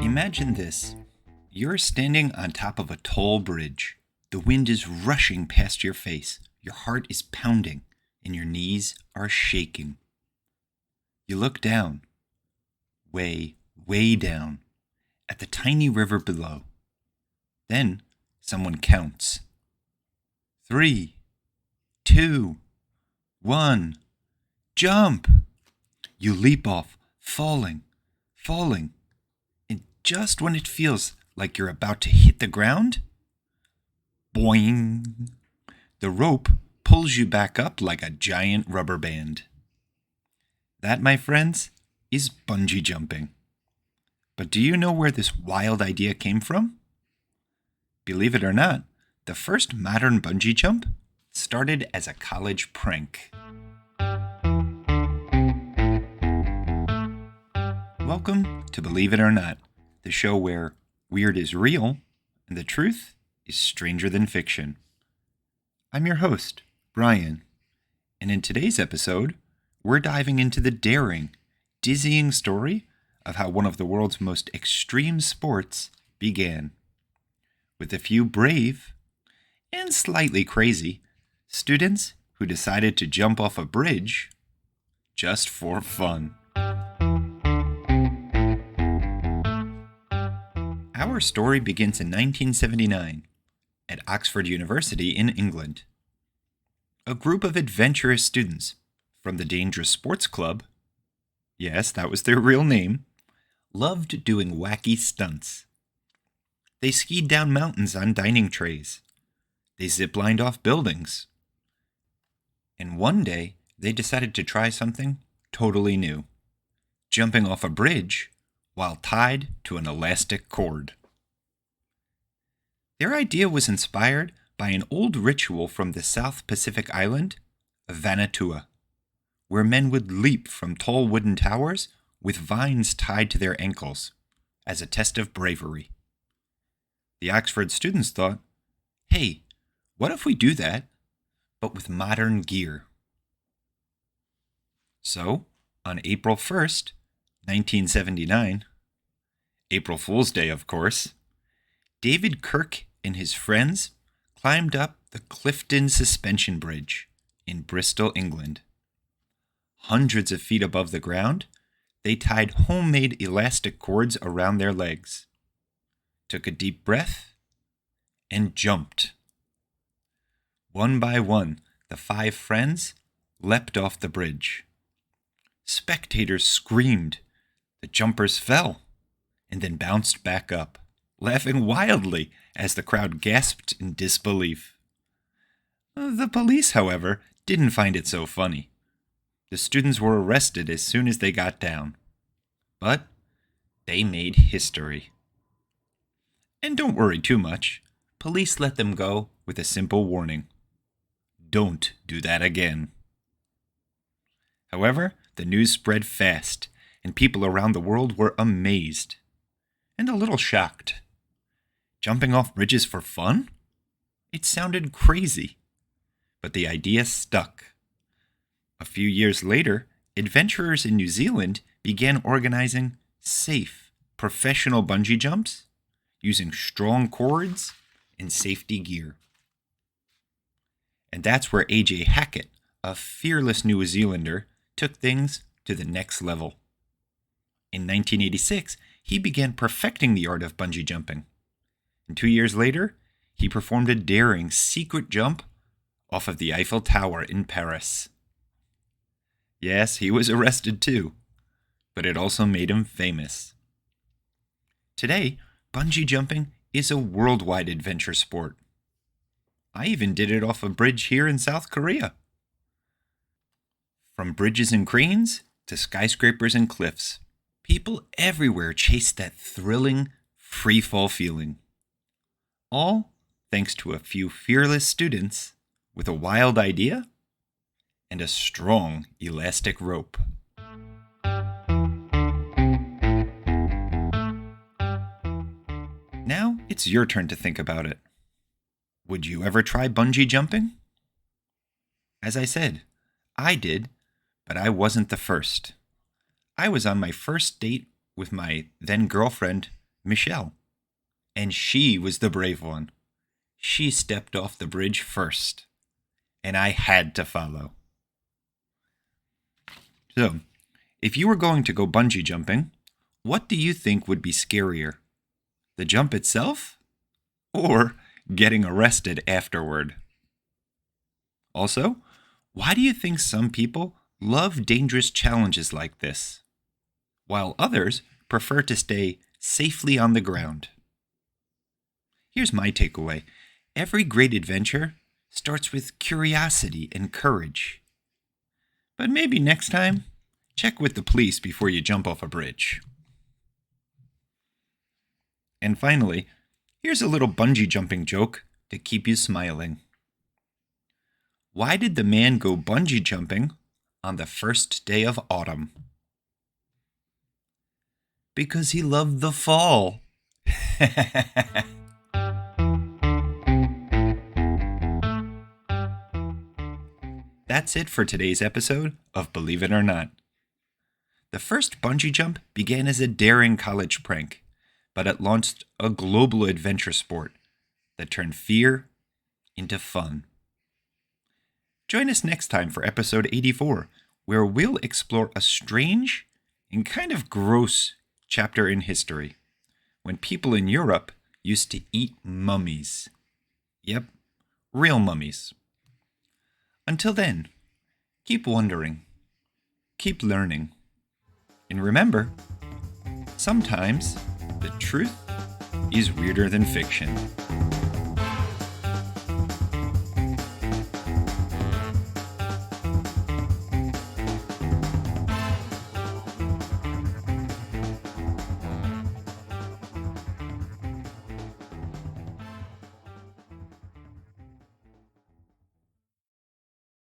Imagine this. You're standing on top of a tall bridge. The wind is rushing past your face. Your heart is pounding, and your knees are shaking. You look down, way, way down, at the tiny river below. Then someone counts. 3, 2, 1, jump! You leap off, falling, falling. And just when it feels like you're about to hit the ground, boing! The rope pulls you back up like a giant rubber band. That, my friends, is bungee jumping. But do you know where this wild idea came from? Believe it or not, the first modern bungee jump started as a college prank. Welcome to Believe It or Not, the show where weird is real and the truth is stranger than fiction. I'm your host, Bryan, and in today's episode, we're diving into the daring, dizzying story of how one of the world's most extreme sports began. With a few brave and slightly crazy students who decided to jump off a bridge just for fun. Our story begins in 1979 at Oxford University in England. A group of adventurous students from the Dangerous Sports Club, yes, that was their real name, loved doing wacky stunts. They skied down mountains on dining trays. They ziplined off buildings. And one day, they decided to try something totally new, jumping off a bridge while tied to an elastic cord. Their idea was inspired by an old ritual from the South Pacific island of Vanuatu, where men would leap from tall wooden towers with vines tied to their ankles as a test of bravery. The Oxford students thought, hey, what if we do that, but with modern gear? So, on April 1st, 1979, April Fool's Day, of course, David Kirk and his friends climbed up the Clifton Suspension Bridge in Bristol, England. Hundreds of feet above the ground, they tied homemade elastic cords around their legs, took a deep breath, and jumped. One by one, the 5 friends leapt off the bridge. Spectators screamed. The jumpers fell and then bounced back up, laughing wildly as the crowd gasped in disbelief. The police, however, didn't find it so funny. The students were arrested as soon as they got down. But they made history. And don't worry too much. Police let them go with a simple warning. Don't do that again. However, the news spread fast, and people around the world were amazed and a little shocked. Jumping off bridges for fun? It sounded crazy, but the idea stuck. A few years later, adventurers in New Zealand began organizing safe, professional bungee jumps using strong cords and safety gear. And that's where A.J. Hackett, a fearless New Zealander, took things to the next level. In 1986, he began perfecting the art of bungee jumping. And 2 years later, he performed a daring secret jump off of the Eiffel Tower in Paris. Yes, he was arrested too, but it also made him famous. Today, bungee jumping is a worldwide adventure sport. I even did it off a bridge here in South Korea. From bridges and cranes to skyscrapers and cliffs, people everywhere chase that thrilling, free-fall feeling. All thanks to a few fearless students with a wild idea and a strong elastic rope. Now it's your turn to think about it. Would you ever try bungee jumping? As I said, I did, But I wasn't the first. I was on my first date with my then girlfriend, Michelle. And she was the brave one. She stepped off the bridge first. And I had to follow. So, if you were going to go bungee jumping, what do you think would be scarier? The jump itself? Or getting arrested afterward? Also, why do you think some people love dangerous challenges like this, while others prefer to stay safely on the ground? Here's my takeaway. Every great adventure starts with curiosity and courage. But maybe next time, check with the police before you jump off a bridge. And finally, here's a little bungee jumping joke to keep you smiling. Why did the man go bungee jumping on the first day of autumn? Because he loved the fall. That's it for today's episode of Believe It or Not. The first bungee jump began as a daring college prank, but it launched a global adventure sport that turned fear into fun. Join us next time for episode 84, where we'll explore a strange and kind of gross chapter in history, when people in Europe used to eat mummies. Yep, real mummies. Until then, keep wondering, keep learning, and remember, sometimes the truth is weirder than fiction.